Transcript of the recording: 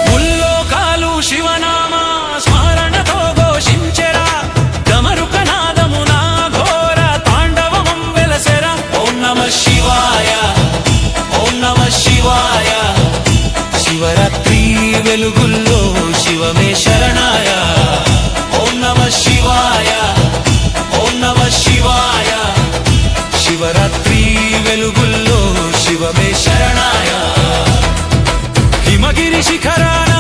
ముల్లోకాలు శివనామ స్మరణతో ఘోషించెరా డమరుకనాదమున ఘోర తాండవం వెలసెరా ఓం నమః శివాయ ఓం నమః శివాయ శివరాత్రి వెలుగుల్లో శివమే శరణాయ ఓం నమః శివాయ ఓం నమః శివాయ శివరాత్రి వెలుగుల్లో శివమే శరణాయ హిమగిరి శిఖరాన